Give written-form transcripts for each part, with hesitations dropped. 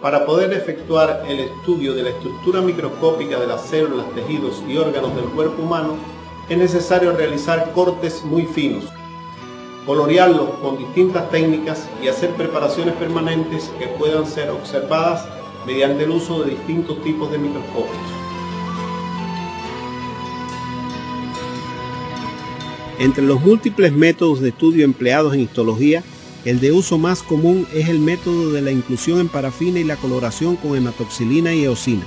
Para poder efectuar el estudio de la estructura microscópica de las células, tejidos y órganos del cuerpo humano, es necesario realizar cortes muy finos, colorearlos con distintas técnicas y hacer preparaciones permanentes que puedan ser observadas mediante el uso de distintos tipos de microscopios. Entre los múltiples métodos de estudio empleados en histología, el de uso más común es el método de la inclusión en parafina y la coloración con hematoxilina y eosina.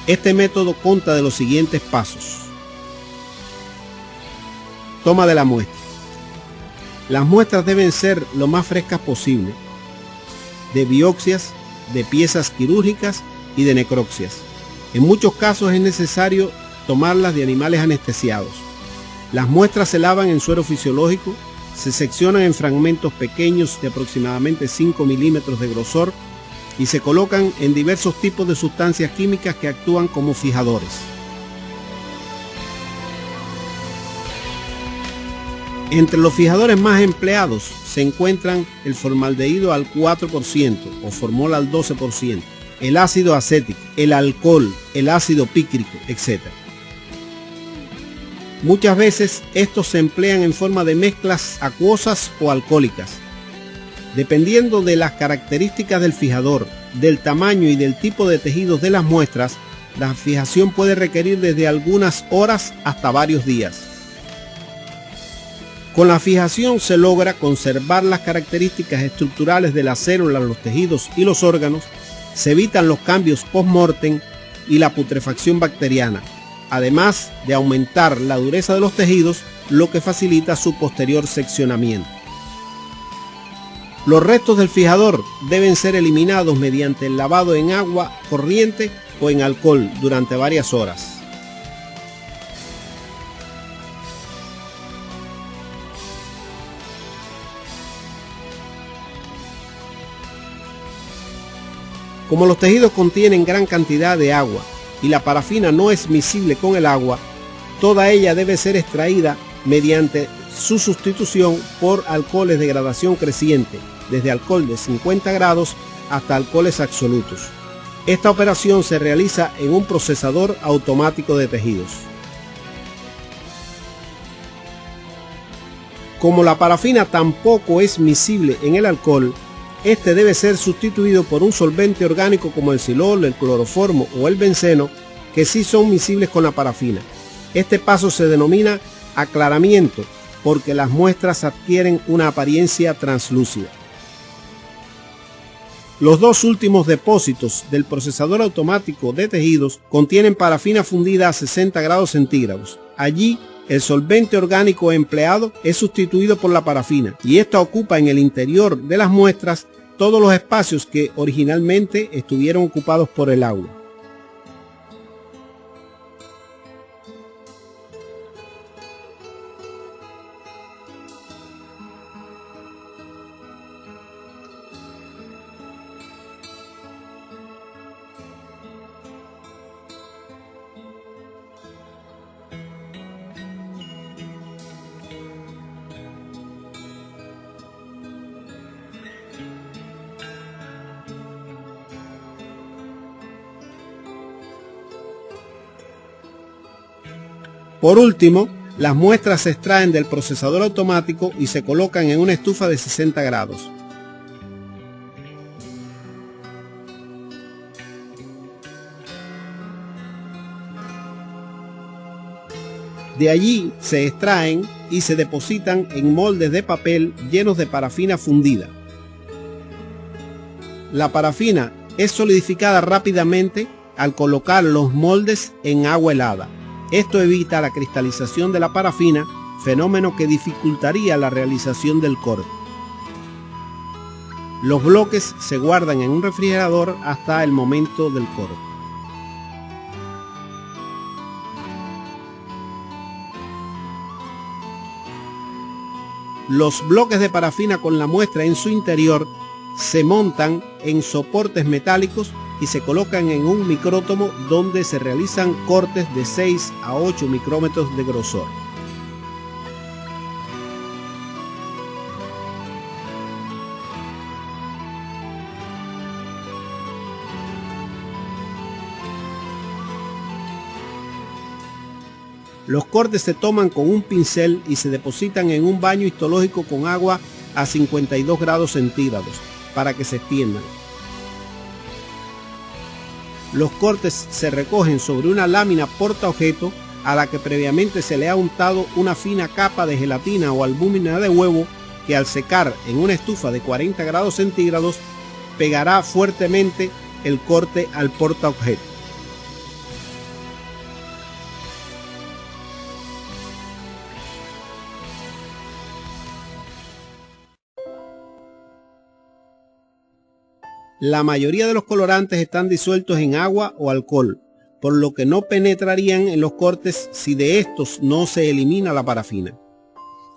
Este método consta de los siguientes pasos. Toma de la muestra. Las muestras deben ser lo más frescas posible, de biopsias, de piezas quirúrgicas y de necropsias. En muchos casos es necesario tomarlas de animales anestesiados. Las muestras se lavan en suero fisiológico, se seccionan en fragmentos pequeños de aproximadamente 5 milímetros de grosor y se colocan en diversos tipos de sustancias químicas que actúan como fijadores. Entre los fijadores más empleados se encuentran el formaldehído al 4% o formol al 12%, el ácido acético, el alcohol, el ácido pícrico, etc. Muchas veces estos se emplean en forma de mezclas acuosas o alcohólicas. Dependiendo de las características del fijador, del tamaño y del tipo de tejidos de las muestras, la fijación puede requerir desde algunas horas hasta varios días. Con la fijación se logra conservar las características estructurales de las células, los tejidos y los órganos, se evitan los cambios post-mortem y la putrefacción bacteriana, además de aumentar la dureza de los tejidos, lo que facilita su posterior seccionamiento. Los restos del fijador deben ser eliminados mediante el lavado en agua corriente o en alcohol durante varias horas. Como los tejidos contienen gran cantidad de agua y la parafina no es miscible con el agua, toda ella debe ser extraída mediante su sustitución por alcoholes de gradación creciente, desde alcohol de 50 grados hasta alcoholes absolutos. Esta operación se realiza en un procesador automático de tejidos. Como la parafina tampoco es miscible en el alcohol, este debe ser sustituido por un solvente orgánico como el silol, el cloroformo o el benceno, que sí son miscibles con la parafina. Este paso se denomina aclaramiento porque las muestras adquieren una apariencia translúcida. Los dos últimos depósitos del procesador automático de tejidos contienen parafina fundida a 60 grados centígrados. Allí, el solvente orgánico empleado es sustituido por la parafina y esta ocupa en el interior de las muestras todos los espacios que originalmente estuvieron ocupados por el agua. Por último, las muestras se extraen del procesador automático y se colocan en una estufa de 60 grados. De allí se extraen y se depositan en moldes de papel llenos de parafina fundida. La parafina es solidificada rápidamente al colocar los moldes en agua helada. Esto evita la cristalización de la parafina, fenómeno que dificultaría la realización del corte. Los bloques se guardan en un refrigerador hasta el momento del corte. Los bloques de parafina con la muestra en su interior se montan en soportes metálicos y se colocan en un micrótomo donde se realizan cortes de 6 a 8 micrómetros de grosor. Los cortes se toman con un pincel y se depositan en un baño histológico con agua a 52 grados centígrados para que se extiendan. Los cortes se recogen sobre una lámina portaobjeto a la que previamente se le ha untado una fina capa de gelatina o albúmina de huevo que al secar en una estufa de 40 grados centígrados pegará fuertemente el corte al portaobjeto. La mayoría de los colorantes están disueltos en agua o alcohol, por lo que no penetrarían en los cortes si de estos no se elimina la parafina.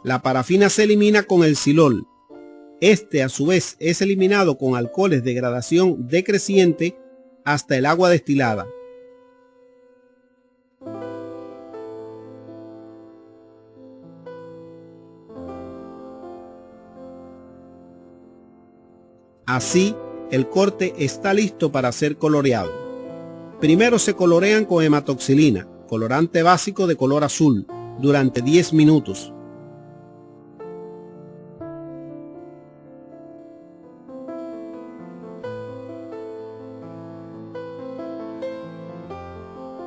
La parafina se elimina con el silol. Este a su vez es eliminado con alcoholes de gradación decreciente hasta el agua destilada. Así, el corte está listo para ser coloreado. Primero se colorean con hematoxilina, colorante básico de color azul, durante 10 minutos.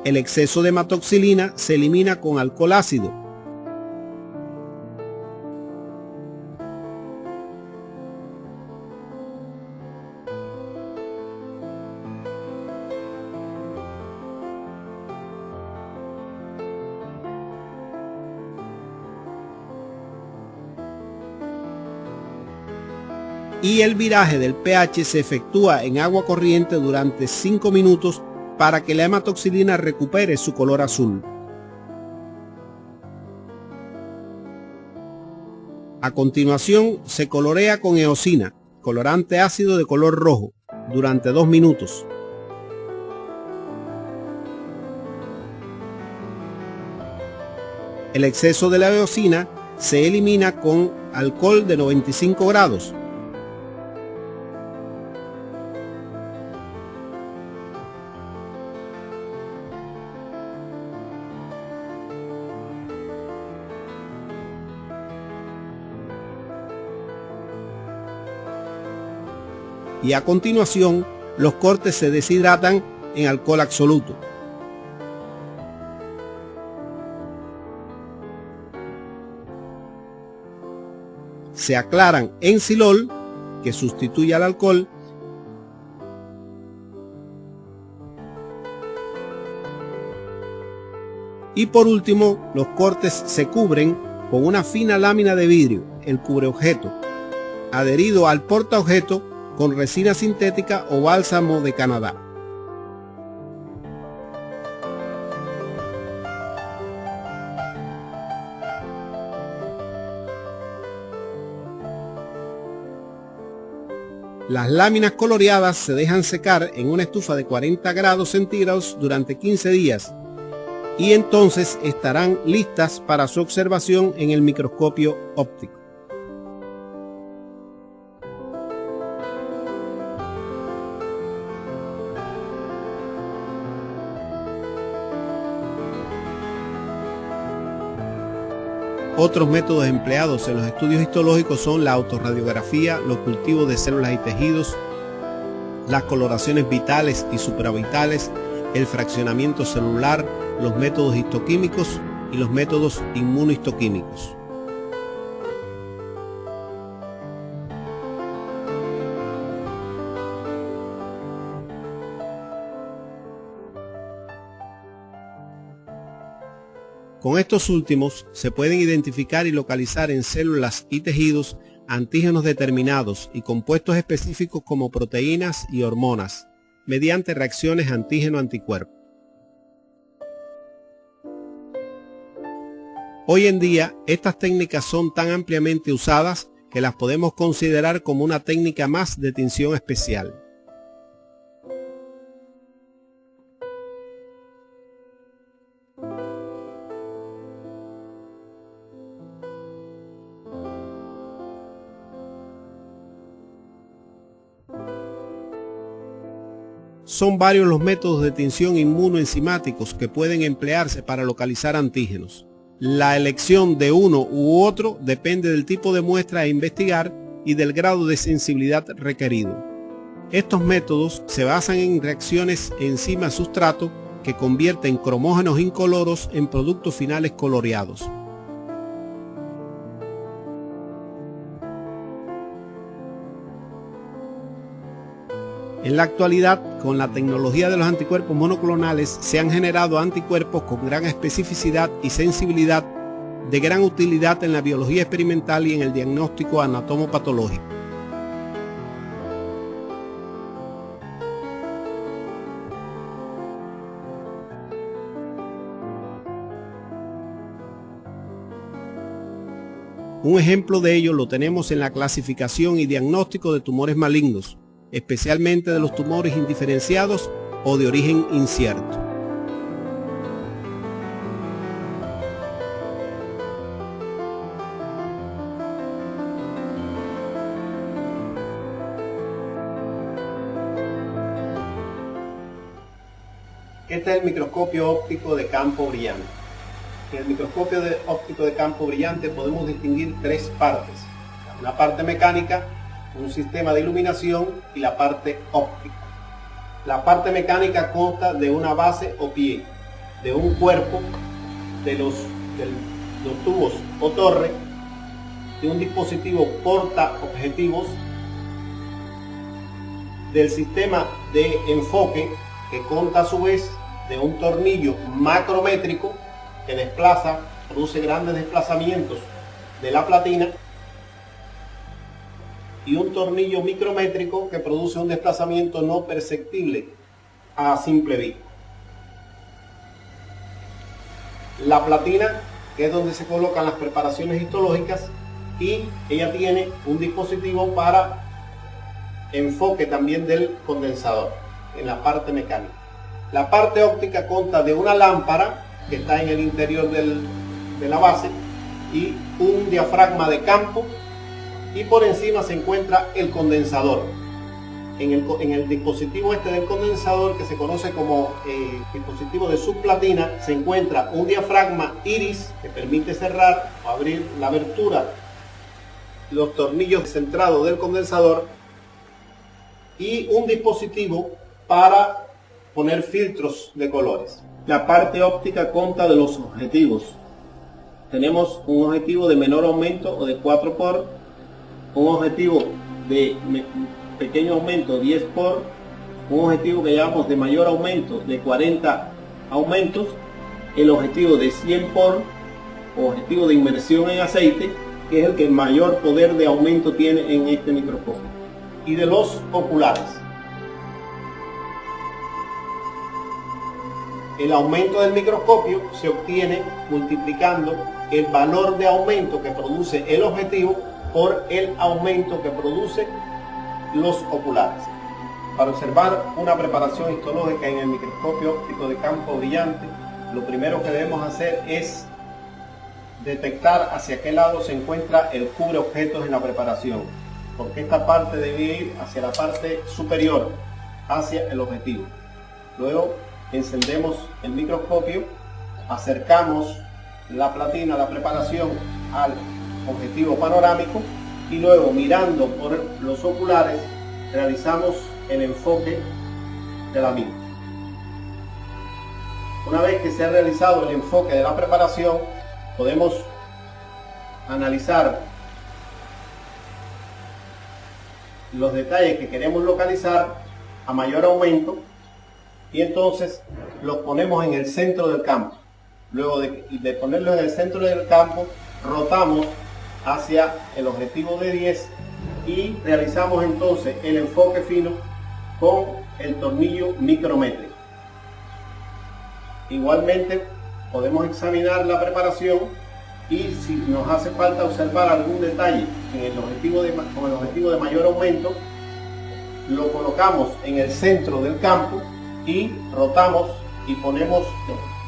El exceso de hematoxilina se elimina con alcohol ácido. Y el viraje del pH se efectúa en agua corriente durante 5 minutos para que la hematoxilina recupere su color azul. A continuación se colorea con eosina, colorante ácido de color rojo, durante 2 minutos. El exceso de la eosina se elimina con alcohol de 95 grados. Y a continuación los cortes se deshidratan en alcohol absoluto. Se aclaran en silol, que sustituye al alcohol, y por último los cortes se cubren con una fina lámina de vidrio, el cubreobjeto, adherido al portaobjeto con resina sintética o bálsamo de Canadá. Las láminas coloreadas se dejan secar en una estufa de 40 grados centígrados durante 15 días y entonces estarán listas para su observación en el microscopio óptico. Otros métodos empleados en los estudios histológicos son la autorradiografía, los cultivos de células y tejidos, las coloraciones vitales y supravitales, el fraccionamiento celular, los métodos histoquímicos y los métodos inmunohistoquímicos. Con estos últimos se pueden identificar y localizar en células y tejidos antígenos determinados y compuestos específicos como proteínas y hormonas, mediante reacciones antígeno-anticuerpo. Hoy en día, estas técnicas son tan ampliamente usadas que las podemos considerar como una técnica más de tinción especial. Son varios los métodos de tinción inmunoenzimáticos que pueden emplearse para localizar antígenos. La elección de uno u otro depende del tipo de muestra a investigar y del grado de sensibilidad requerido. Estos métodos se basan en reacciones enzima-sustrato que convierten cromógenos incoloros en productos finales coloreados. En la actualidad, con la tecnología de los anticuerpos monoclonales, se han generado anticuerpos con gran especificidad y sensibilidad, de gran utilidad en la biología experimental y en el diagnóstico anatomopatológico. Un ejemplo de ello lo tenemos en la clasificación y diagnóstico de tumores malignos, especialmente de los tumores indiferenciados o de origen incierto. Este es el microscopio óptico de campo brillante. En el microscopio óptico de campo brillante podemos distinguir tres partes: una parte mecánica, un sistema de iluminación y la parte óptica. La parte mecánica consta de una base o pie, de un cuerpo, de los tubos o torre, de un dispositivo porta objetivos, del sistema de enfoque, que consta a su vez de un tornillo macrométrico que produce grandes desplazamientos de la platina, y un tornillo micrométrico que produce un desplazamiento no perceptible a simple vista. La platina, que es donde se colocan las preparaciones histológicas, y ella tiene un dispositivo para enfoque también del condensador en la parte mecánica. La parte óptica consta de una lámpara que está en el interior de la base y un diafragma de campo, y por encima se encuentra el condensador. En el dispositivo este del condensador, que se conoce como dispositivo de subplatina, se encuentra un diafragma iris que permite cerrar o abrir la abertura, los tornillos centrados del condensador, y un dispositivo para poner filtros de colores. La parte óptica consta de los objetivos. Tenemos un objetivo de menor aumento o de 4 por, un objetivo de pequeño aumento 10 por, un objetivo que llamamos de mayor aumento de 40 aumentos, el objetivo de 100 por, objetivo de inmersión en aceite, que es el que mayor poder de aumento tiene en este microscopio, y de los oculares. El aumento del microscopio se obtiene multiplicando el valor de aumento que produce el objetivo por el aumento que produce los oculares. Para observar una preparación histológica en el microscopio óptico de campo brillante, lo primero que debemos hacer es detectar hacia qué lado se encuentra el cubre objetos en la preparación, porque esta parte debe ir hacia la parte superior, hacia el objetivo. Luego encendemos el microscopio, acercamos la platina a la preparación al objetivo panorámico y luego, mirando por los oculares, realizamos el enfoque de la misma. Una vez que se ha realizado el enfoque de la preparación, podemos analizar los detalles que queremos localizar a mayor aumento, y entonces los ponemos en el centro del campo. Luego de ponerlos en el centro del campo, rotamos hacia el objetivo de 10 y realizamos entonces el enfoque fino con el tornillo micrométrico. Igualmente podemos examinar la preparación, y si nos hace falta observar algún detalle con el objetivo de mayor aumento, lo colocamos en el centro del campo y rotamos y ponemos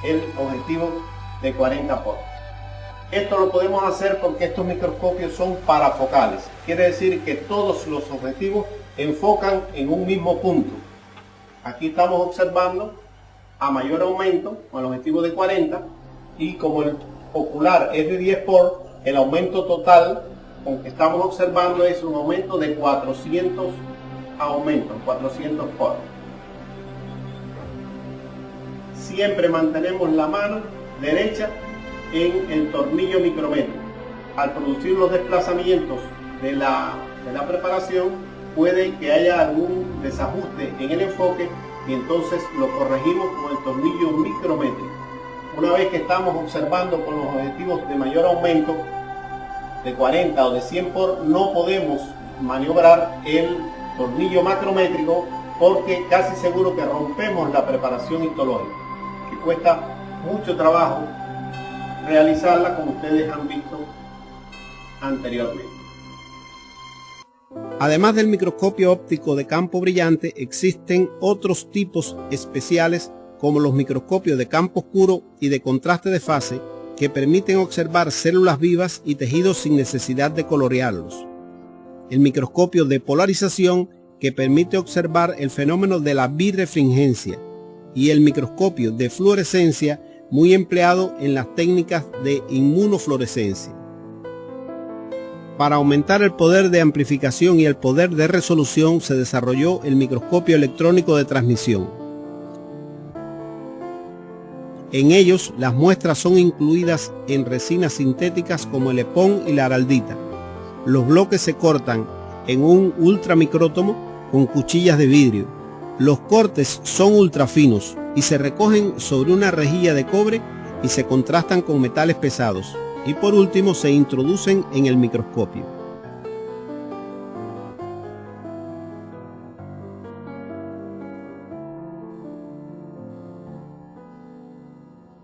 el objetivo de 40 por. Esto lo podemos hacer porque estos microscopios son parafocales, quiere decir que todos los objetivos enfocan en un mismo punto. Aquí estamos observando a mayor aumento con el objetivo de 40, y como el ocular es de 10 por, el aumento total con que estamos observando es un aumento de 400 por. Siempre mantenemos la mano derecha en el tornillo micrométrico. Al producir los desplazamientos de la preparación, puede que haya algún desajuste en el enfoque y entonces lo corregimos con el tornillo micrométrico. Una vez que estamos observando con los objetivos de mayor aumento, de 40 o de 100 por, no podemos maniobrar el tornillo macrométrico porque casi seguro que rompemos la preparación histológica, que cuesta mucho trabajo realizarla, como ustedes han visto anteriormente. Además del microscopio óptico de campo brillante, existen otros tipos especiales como los microscopios de campo oscuro y de contraste de fase, que permiten observar células vivas y tejidos sin necesidad de colorearlos. El microscopio de polarización, que permite observar el fenómeno de la birrefringencia, y el microscopio de fluorescencia, muy empleado en las técnicas de inmunofluorescencia. Para aumentar el poder de amplificación y el poder de resolución se desarrolló el microscopio electrónico de transmisión. En ellos, las muestras son incluidas en resinas sintéticas como el epón y la araldita. Los bloques se cortan en un ultramicrótomo con cuchillas de vidrio. Los cortes son ultrafinos y se recogen sobre una rejilla de cobre y se contrastan con metales pesados. Y por último se introducen en el microscopio.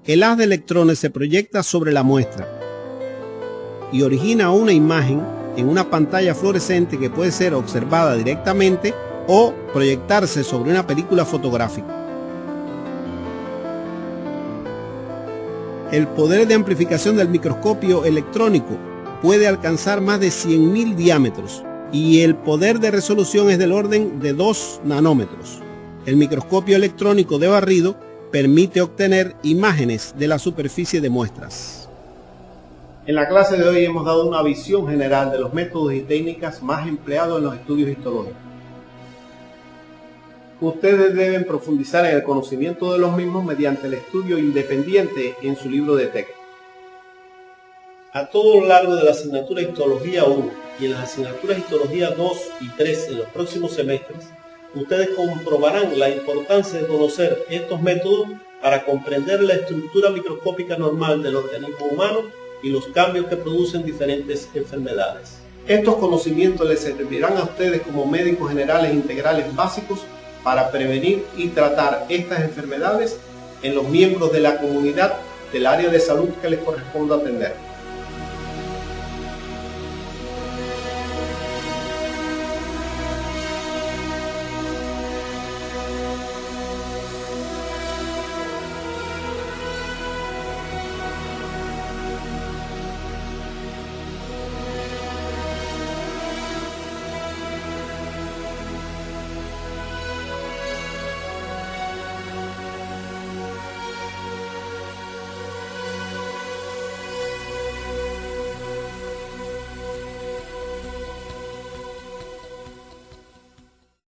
El haz de electrones se proyecta sobre la muestra y origina una imagen en una pantalla fluorescente que puede ser observada directamente o proyectarse sobre una película fotográfica. El poder de amplificación del microscopio electrónico puede alcanzar más de 100.000 diámetros y el poder de resolución es del orden de 2 nanómetros. El microscopio electrónico de barrido permite obtener imágenes de la superficie de muestras. En la clase de hoy hemos dado una visión general de los métodos y técnicas más empleados en los estudios histológicos. Ustedes deben profundizar en el conocimiento de los mismos mediante el estudio independiente en su libro de texto. A todo lo largo de la asignatura Histología 1 y en las asignaturas Histología 2 y 3 en los próximos semestres, ustedes comprobarán la importancia de conocer estos métodos para comprender la estructura microscópica normal del organismo humano y los cambios que producen diferentes enfermedades. Estos conocimientos les servirán a ustedes como médicos generales integrales básicos para prevenir y tratar estas enfermedades en los miembros de la comunidad del área de salud que les corresponda atender.